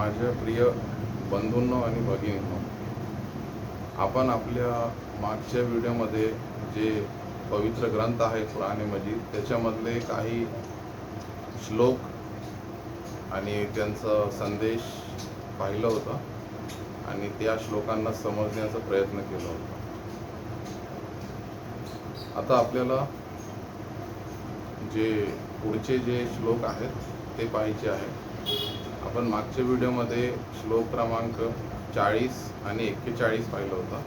माझ्या प्रिय बंधूंनो आणि भगिनींनो, आपण आपल्या मागच्या व्हिडिओमध्ये जे पवित्र ग्रंथ आहे कुराण मजीद त्याच्यामधले काही श्लोक आणि त्यांचा संदेश पाहिलं होतं आणि त्या श्लोकांना समजण्याचा प्रयत्न केला होता. आता आपल्याला जे पुढचे जे श्लोक आहेत ते पाहायचे आहे. आपण मागच्या व्हिडिओमध्ये श्लोक क्रमांक 40 आणि 41 पाहिलं होतं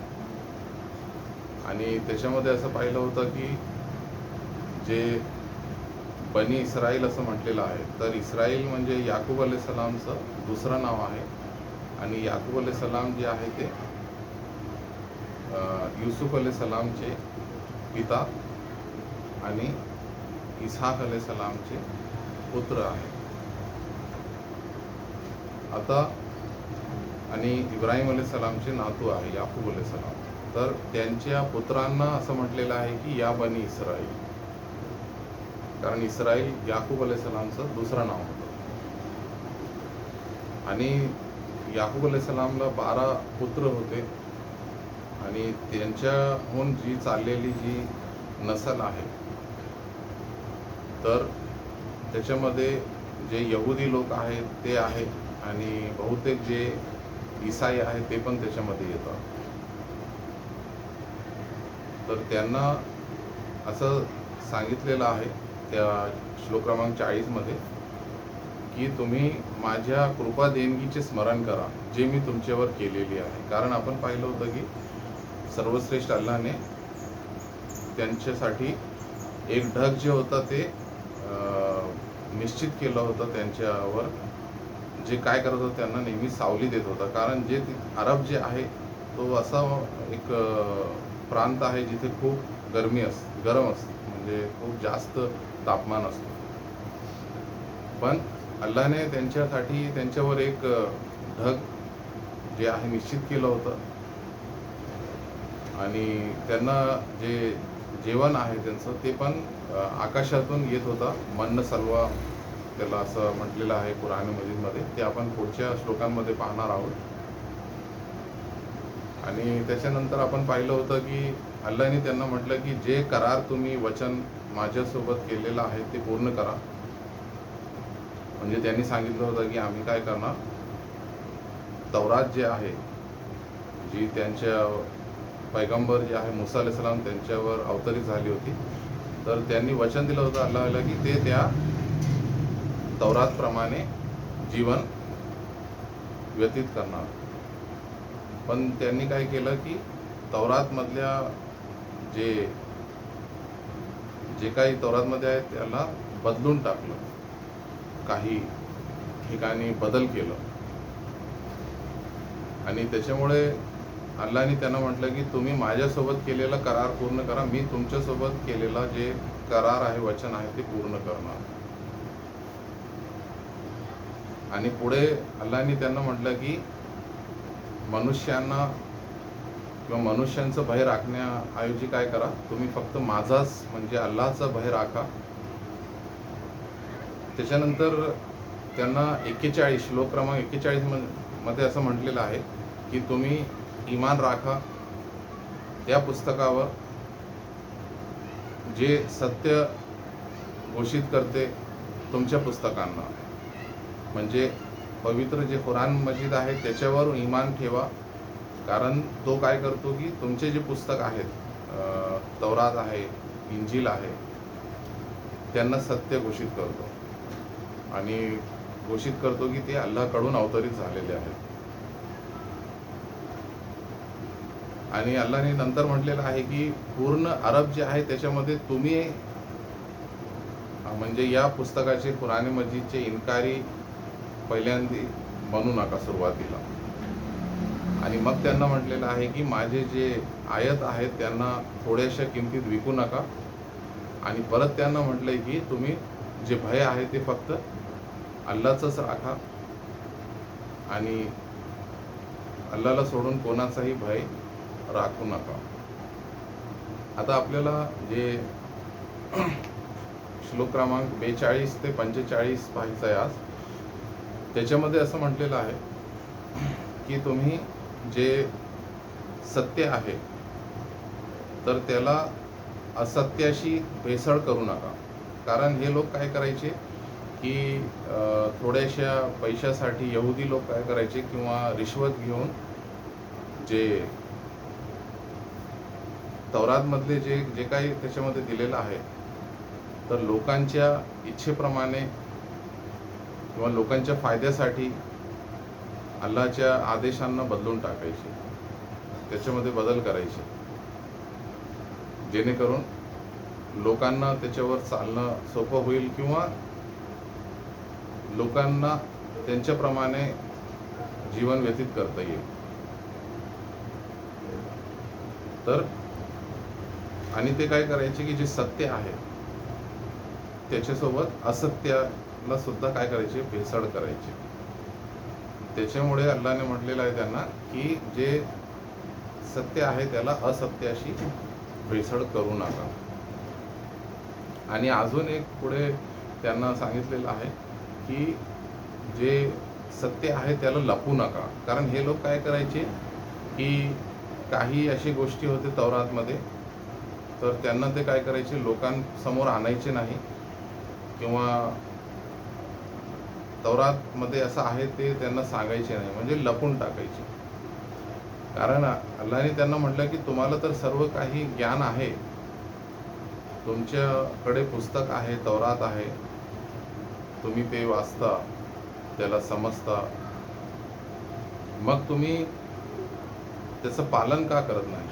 आणि त्याच्यामध्ये असं पाहिलं होतं की जे बनी इस्राईल असं म्हटलेलं आहे, तर इस्राईल म्हणजे याकूब अलैहिस्सलामचं दुसरं नाव आहे आणि याकूब अलैहिस्सलाम जे आहे ते युसुफ अलैहिस्सलामचे पिता आणि इसहाक अलैहिस्सलामचे पुत्र आहे. आता आणि इब्राहिम अलैहिस्सलामचे नातू आहे याकूब अलैहिस्सलाम. तर त्यांच्या पुत्रांना असं म्हटलेलं आहे की या बनी इस्राईल, कारण इस्राईल याकूब अलैहिस्सलामचं दुसरं नाव होतं. आणि याकूब अलैहिस्सलामला 12 पुत्र होते आणि त्यांच्याहून जी चाललेली जी नसल आहे, तर त्याच्यामध्ये जे यहुदी लोक आहेत ते आहेत आणि बहुतेक जे ईसाई आहेत ते पण त्याच्यामध्ये येतात. तर त्यांना असं सांगितलेलं आहे त्या श्लोक क्रमांक 40 मध्ये की तुम्ही माझ्या कृपा देणगीचे स्मरण करा जे मी तुमच्यावर केलेली आहे. कारण आपण पाहिलं होतं की सर्वश्रेष्ठ अल्लाहने त्यांच्यासाठी एक ढग जे होतं ते निश्चित केलं होतं त्यांच्यावर, जे काय करत होतं त्यांना नेहमी सावली देत होता. कारण जे अरब जे आहे तो असा एक प्रांत आहे जिथे खूप गरम असते, म्हणजे खूप जास्त तापमान असतं. पण अल्लाने त्यांच्यासाठी त्यांच्यावर एक ढग जे आहे निश्चित केलं होतं आणि त्यांना जे जेवण आहे त्यांचं ते पण आकाशातून येत होता. मन्न सलवा त्याला असं म्हटलेलं आहे कुराण मजीदमध्ये. ते आपण पुढच्या श्लोकांमध्ये पाहणार आहोत. आणि त्याच्यानंतर आपण पाहिलं होतं की अल्लाहने त्यांना म्हटलं की जे करार तुम्ही वचन माझ्यासोबत केलेलं आहे ते पूर्ण करा. म्हणजे त्यांनी सांगितलं होतं की आम्ही काय करणार, तौरात जे आहे जी त्यांच्या पैगंबर जे आहे मूसा अलैहिस्सलाम त्यांच्यावर अवतरित झाली होती, तर त्यांनी वचन दिलं होतं अल्लाहला की ते त्या तौरातप्रमाणे जीवन व्यतीत करणार. पण त्यांनी काय केलं की तौरातमधल्या जे जे काही तौरातमध्ये आहे त्याला बदलून टाकलं, काही ठिकाणी बदल केलं आणि त्याच्यामुळे अल्लाहने त्यांना म्हटलं की तुम्ही माझ्यासोबत केलेला करार पूर्ण करा, मी तुमच्यासोबत केलेला जे करार आहे वचन आहे ते पूर्ण करणार. आणि पुढे अल्लाहने त्यांना म्हटलं की मनुष्यांना किंवा मनुष्यांचं भय राखण्याऐवजी काय करा, तुम्ही फक्त माझाच म्हणजे अल्लाहचा भय राखा. त्याच्यानंतर त्यांना 41 श्लोक क्रमांक 41 मध्ये असं म्हटलेलं आहे की तुम्ही ईमान राखा त्या पुस्तकावर जे सत्य घोषित करते तुमच्या पुस्तकांना. म्हणजे पवित्र जे कुराण मजीद आहे त्याच्यावर ईमान ठेवा, कारण तो काय करतो की तुमचे जे पुस्तक आहेत, तौरात आहे, इंजिल आहे, त्यांना सत्य घोषित करतो आणि घोषित करतो की ते अल्लाहकडून अवतरित झालेले आहेत. आणि अल्लाहने नंतर म्हटलेलं आहे की पूर्ण अरब जे आहे त्याच्यामध्ये तुम्ही म्हणजे या पुस्तकाचे कुराण मजीदचे इन्कारी पहिल्यांदा बनू नका सुरुवातीला. आणि मग त्यांना म्हटलेलं आहे की माझे जे आयत आहेत त्यांना थोड्याशा किमतीत विकू नका. आणि परत त्यांना म्हटलंय की तुम्ही जे भय आहे ते फक्त अल्लाहचंच राखा आणि अल्लाहला सोडून कोणाचाही भय राखू नका. आता आपल्याला जे श्लोक क्रमांक 42 ते 45 पाहायचं आहे आज. त्याच्यामध्ये असं म्हटलेलं आहे की तुम्ही जे सत्य आहे तर त्याला असत्याशी भेसळ करू नका. कारण हे लोक काय करायचे की थोड्याशा पैशासाठी यहुदी लोक काय करायचे किंवा रिश्वत घेऊन जे तौरातमधले जे जे काही त्याच्यामध्ये दिलेलं आहे तर लोकांच्या इच्छेप्रमाणे किंवा लोकांच्या फायद्यासाठी अल्लाच्या आदेशांना बदलून टाकायचे, त्याच्यामध्ये बदल करायचे, जेणेकरून लोकांना त्याच्यावर चालणं सोपं होईल किंवा लोकांना त्यांच्याप्रमाणे जीवन व्यतीत करता येईल. तर आणि ते काय करायचे की जे सत्य आहे त्याच्यासोबत असत्याला सुद्धा काय करायचे, भेसळ करायचे. त्याच्यामुळे अल्लाने म्हटलेलं आहे त्यांना की जे सत्य आहे त्याला असत्याशी भेसळ करू नका. आणि अजून एक पुढे त्यांना सांगितलेलं आहे की जे सत्य आहे त्याला लपवू नका. कारण हे लोक काय करायचे की काही अशी गोष्टी होते तौरातमध्ये तर त्यांना ते काय करायचे, लोकांसमोर आणायचे नाही किंवा तौरातमध्ये असं आहे ते त्यांना सांगायचे नाही, म्हणजे लपून टाकायचे. कारण अल्लाने त्यांना म्हटलं की तुम्हाला तर सर्व काही ज्ञान आहे, तुमच्याकडे पुस्तक आहे, तौरात आहे, तुम्ही ते वाचता, त्याला समजता, मग तुम्ही त्याचं पालन का करत नाही.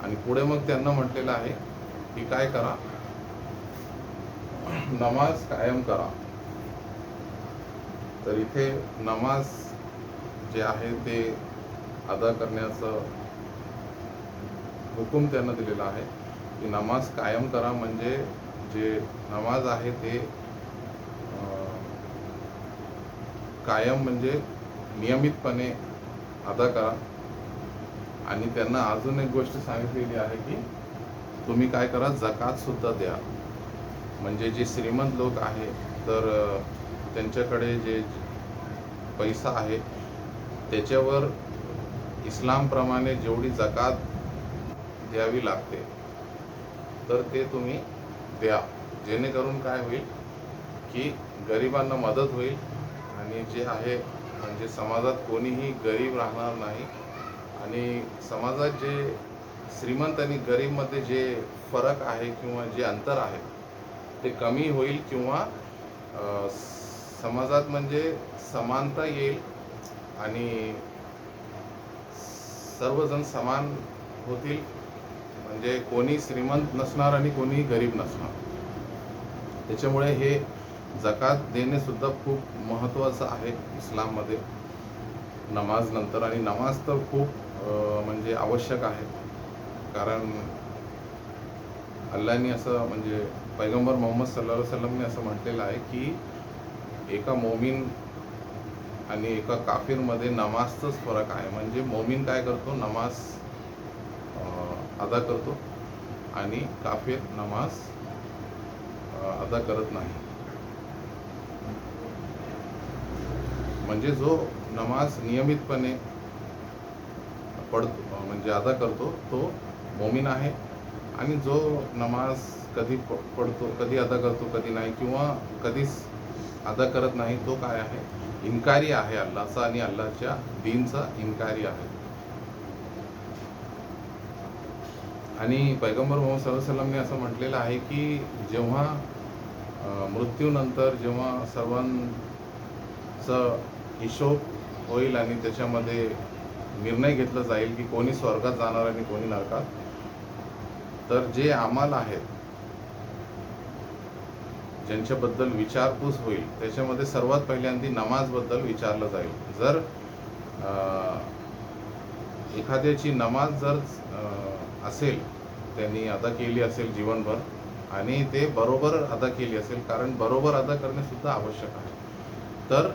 आणि पुढे मग त्यांना म्हटलेलं आहे की काय करा, नमाज कायम करा. तर इथे नमाज जे आहे ते अदा करण्याचं हुकूम त्यांना दिलेला आहे की नमाज कायम करा. म्हणजे जे नमाज आहे ते कायम म्हणजे नियमितपणे अदा करा. आणि त्यांना अजून एक गोष्ट सांगितलेली आहे की तुम्ही काय करा, जकात सुद्धा द्या. म्हणजे जे श्रीमंत लोक आहे तर त्यांच्याकडे जे पैसा आहे त्याच्यावर इस्लामप्रमाणे जेवढी जकात द्यावी लागते तर ते तुम्ही द्या, जेणेकरून काय होईल की गरिबांना मदत होईल आणि जे आहे म्हणजे समाजात कोणीही गरीब राहणार नाही. आणि समाजात जे श्रीमंत आणि गरीबमध्ये जे फरक आहे किंवा जे अंतर आहे ते कमी होईल किंवा समाजात म्हणजे समानता येईल आणि सर्वजण समान होतील. म्हणजे कोणी श्रीमंत नसणार आणि कोणी गरीब नसणार. त्याच्यामुळे हे जकात देणे सुद्धा खूप महत्त्वाचं आहे इस्लाममध्ये नमाज नंतर. आणि नमाज तर खूप म्हणजे आवश्यक आहे. कारण अल्लाहने असं म्हणजे पैगंबर मोहम्मद सल्लल्लाहु अलैहि वसल्लमने असं म्हटलेलं आहे की एका मोमीन आणि एका काफिरमध्ये नमाजचाच फरक आहे. म्हणजे मोमीन काय करतो, नमाज अदा करतो आणि काफिर नमाज अदा करत नाही. म्हणजे जो नमाज नियमितपणे पडतो म्हणजे अदा करतो तो मोमीन आहे. आणि जो नमाज कधी पडतो, कधी अदा करतो, कधी नाही किंवा कधीच अदा करत नाही, तो काय आहे, इन्कारी आहे अल्लाहचा आणि अल्लाहच्या दीनचा इन्कारी आहे. आणि पैगंबर मोहम्मद सल्लल्लाहु अलैहि वसल्लमने असं म्हटलेलं आहे की जेव्हा मृत्यूनंतर जेव्हा सर्वांचं हिशोब होईल आणि त्याच्यामध्ये निर्णय घेतला जाईल की कोणी स्वर्गात जाणार आणि कोणी नरकात, तर जे अमाल आहेत ज्यांच्याबद्दल विचारपूस होईल त्याच्यामध्ये सर्वात पहिल्यांदा नमाजबद्दल विचारलं जाईल. जर एखाद्याची नमाज जर असेल, त्यांनी अदा केली असेल जीवनभर आणि ते बरोबर अदा केली असेल, कारण बरोबर अदा करणे सुद्धा आवश्यक आहे, तर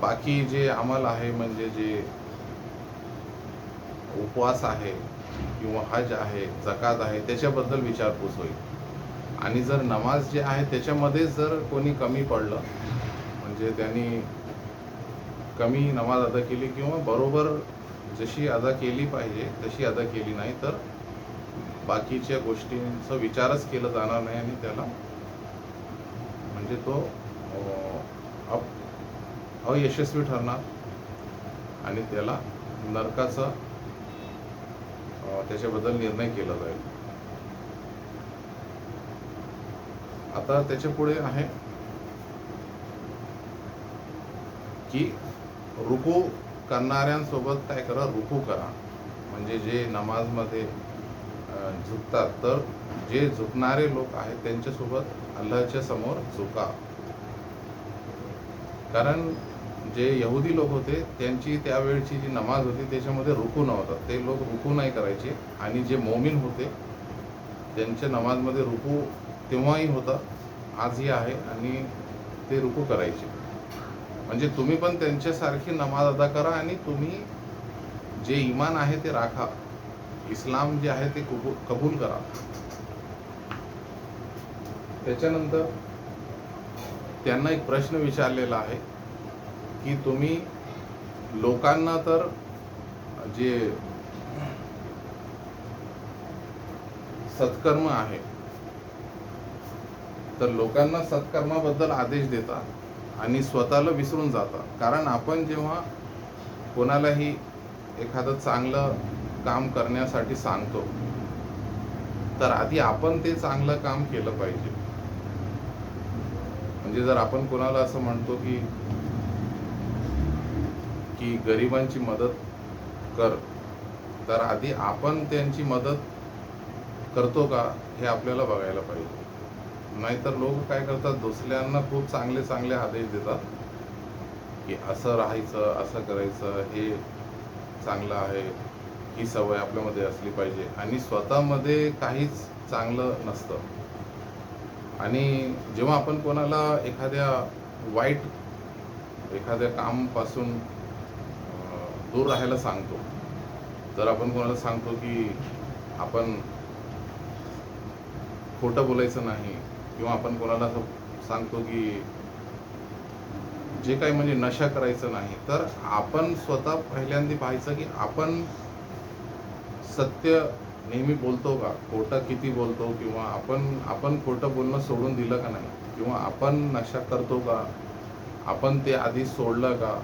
बाकी जे अमल आहे म्हणजे जे उपवास आहे किंवा हज आहे, जकात आहे, त्याच्याबद्दल विचारपूस होईल. आणि जर नमाज जे आहे त्याच्यामध्ये जर कोणी कमी पडलं म्हणजे त्यांनी कमी नमाज अदा केली किंवा बरोबर जशी अदा केली पाहिजे तशी अदा केली नाही, तर बाकीच्या गोष्टींचा विचारच केला जाणार नाही आणि त्याला म्हणजे तो अयशस्वी ठरणार आणि त्याला नरकाचा त्याच्याबद्दल निर्णय केला जाईल. आता त्याच्या पुढे आहे की रुकू करणाऱ्यांसोबत काय करा, रुकू करा. म्हणजे जे नमाजमध्ये झुकतात, तर जे झुकणारे लोक आहेत त्यांच्यासोबत अल्लाहच्या समोर झुका. कारण जे यहुदी लोक होते त्यांची त्यावेळची जी नमाज होती त्याच्यामध्ये रुकू नव्हता, ते लोक रुकू नाही करायचे. आणि जे मोमीन होते त्यांच्या नमाजमध्ये रुकू तेव्हाही होता, आजही आहे, आणि ते रुकू करायचे. म्हणजे तुम्ही पण त्यांच्यासारखी नमाज अदा करा आणि तुम्ही जे इमान आहे ते राखा, इस्लाम जे आहे ते कबूल करा. त्याच्यानंतर त्यांना एक प्रश्न विचारलेला आहे की तुम्ही लोकांना तर जे सत्कर्म आहे तर लोकांना सत्कर्माबद्दल आदेश देता आणि स्वतःला विसरून जाता. कारण आपण जेव्हा कोणालाही एखादं चांगलं काम करण्यासाठी सांगतो तर आधी आपण ते चांगलं काम केलं पाहिजे. म्हणजे जर आपण कोणाला असं म्हणतो की गरिबांची मदत कर, तर आधी आपण त्यांची मदत करतो का हे आपल्याला बघायला पाहिजे. नाहीतर लोक काय करतात, दुसऱ्यांना खूप चांगले चांगले आदेश देतात की असं राहायचं, असं करायचं, हे चांगलं आहे, ही सवय आपल्यामध्ये असली पाहिजे, आणि स्वतःमध्ये काहीच चांगलं नसतं. आणि जेव्हा आपण कोणाला एखाद्या कामापासून दूर राहायला सांगतो, तर आपण कोणाला सांगतो की आपण खोटं बोलायचं नाही, किंवा आपण कोणाला सांगतो की जे काही म्हणजे नशा करायचं नाही, तर आपण स्वतः पहिल्यांदा पाहायचं की आपण सत्य नेहमी बोलतो का, खोटं किती बोलतो, किंवा आपण खोटं बोलणं सोडून दिलं का नाही, किंवा आपण नशा करतो का, आपण ते आधी सोडलं का.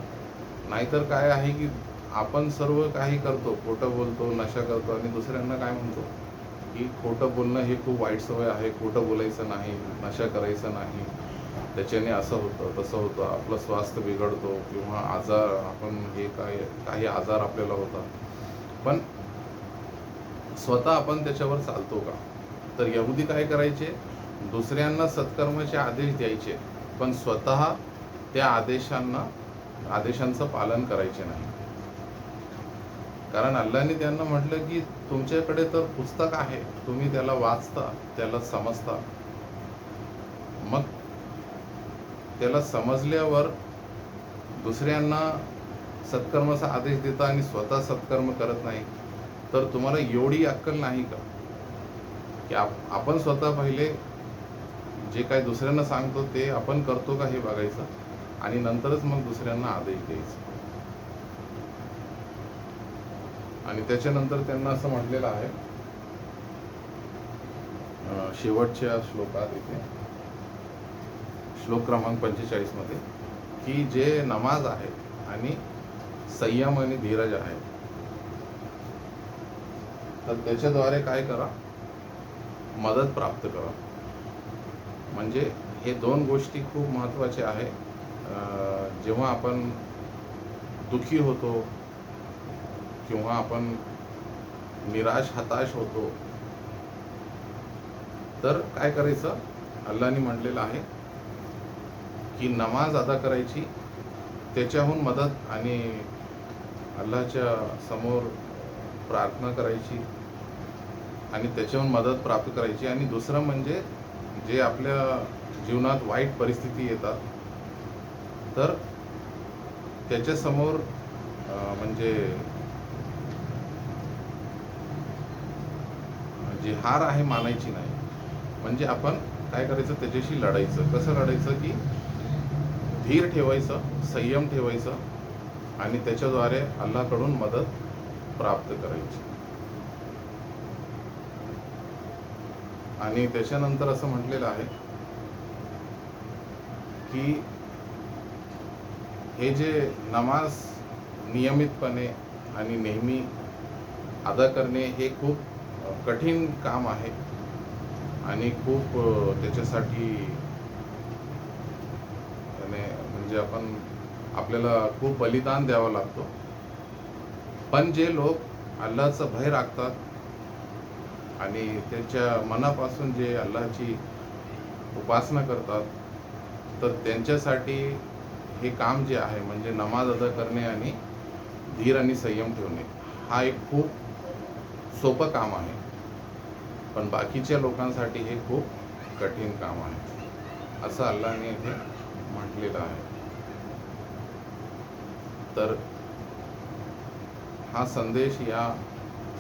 नाहीतर काय आहे की आपण सर्व काही करतो, खोटं बोलतो, नशा करतो, आणि दुसऱ्यांना काय म्हणतो की खोटं बोलणं हे खूप वाईट सवय आहे, खोटं बोलायचं नाही, नशा करायचं नाही, त्याच्याने असं होतं तसं होतं, आपलं स्वास्थ्य बिघडतो, किंवा आजार, आपण हे काही आजार आपल्याला होतात. पण स्वतः आपण त्याच्यावर चालतो का. तर यहुदी काय करायचे, दुसऱ्यांना सत्कर्माचे आदेश द्यायचे, पण स्वतः त्या आदेशांचं पालन करायचे नाही. कारण अल्लाहने त्यांना म्हटलं की तुमच्याकडे तर पुस्तक आहे, तुम्ही त्याला वाचता, त्याला समजता, मग त्याला समजल्यावर दुसऱ्यांना सत्कर्माचा आदेश देता आणि स्वतः सत्कर्म करत नाही, तर तुम्हाला एवढी अक्कल नाही का की आपण स्वतः पहिले जे काही दुसऱ्यांना सांगतो ते आपण करतो का हे बघायचं, आणि नंतरच मग दुसऱ्यांना आदेश द्यायचा. आणि त्याच्यानंतर त्यांना असं म्हटलेलं आहे शेवटच्या श्लोकात, इथे श्लोक क्रमांक 45 मध्ये, की जे नमाज आहे आणि संयम आणि धीरज आहे, तर त्याच्याद्वारे काय करा, मदत प्राप्त करा. म्हणजे हे दोन गोष्टी खूप महत्त्वाच्या आहे. जेव्हा आपण दुःखी होतो किंवा आपण निराश हताश होतो, तर काय करायचं, अल्लाहने म्हटलेलं आहे की नमाज अदा करायची, त्याच्याहून मदत आणि अल्लाहच्या समोर प्रार्थना करायची आणि त्याच्याहून मदत प्राप्त करायची. आणि दुसरं म्हणजे जे आपल्या जीवनात वाईट परिस्थिती येतात, तर त्याच्यासमोर म्हणजे जी हार आहे मानायची नाही. म्हणजे आपण काय करायचं, त्याच्याशी लढायचं. कसं लढायचं की धीर ठेवायचं, संयम ठेवायचं आणि त्याच्याद्वारे अल्लाकडून मदत प्राप्त करायची. आणि त्याच्यानंतर असं म्हटलेलं आहे की हे जे नमाज नियमितपणे आणि नेहमी अदा करणे हे खूप कठीण काम आहे आणि खूप त्याच्यासाठी म्हणजे आपल्याला खूप बलिदान द्यावं लागतो. पण जे लोक अल्लाचं भय राखतात आणि त्यांच्या मनापासून जे अल्लाची उपासना करतात, तर त्यांच्यासाठी हे काम जे आहे म्हणजे नमाज अदा करणे आणि धीर आणि संयम ठेवणे हा एक खूप सोपं काम आहे. पण बाकीच्या लोकांसाठी हे खूप कठीण काम आहे असं अल्लाने इथे म्हटलेलं आहे. तर हा संदेश या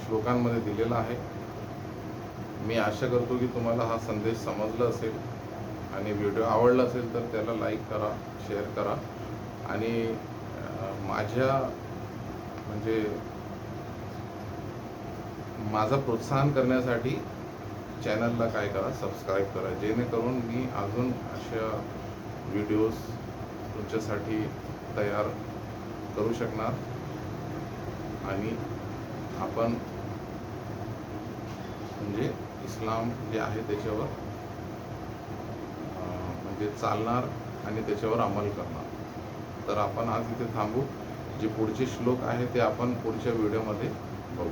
श्लोकांमध्ये दिलेला आहे. मी आशा करतो की तुम्हाला हा संदेश समजला असेल आणि व्हिडिओ आवडला असेल तर त्याला लाईक करा, शेअर करा आणि माझ्या म्हणजे माझा प्रोत्साहन करण्यासाठी चॅनलला काय करा, सबस्क्राईब करा, जेणेकरून मी अजून अशा व्हिडिओज तुमच्यासाठी तयार करू शकणार आणि आपण म्हणजे इस्लाम जे आहे त्याच्यावर म्हणजे चालणार आणि त्याच्यावर अंमल करणार. तर आपण आज इथे थांबू. जे पुढचे श्लोक आहे ते आपण पुढच्या व्हिडिओमध्ये बघू.